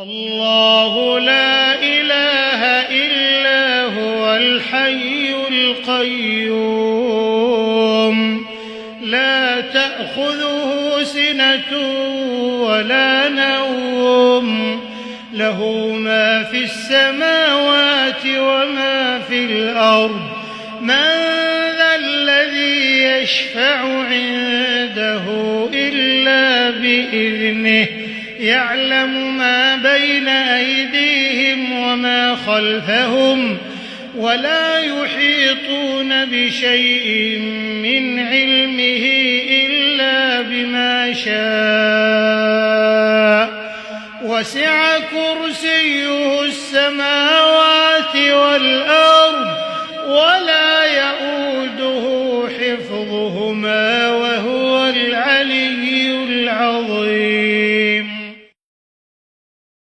الله لا إله إلا هو الحي القيوم لا تأخذه سنة ولا نوم له ما في السماوات وما في الأرض من ذا الذي يشفع عنده إلا بإذنه يعلم ما بين أيديهم وما خلفهم ولا يحيطون بشيء من علمه إلا بما شاء وسع كرسيه السماوات والأرض ولا يئوده حفظهما وهو العلي العظيم.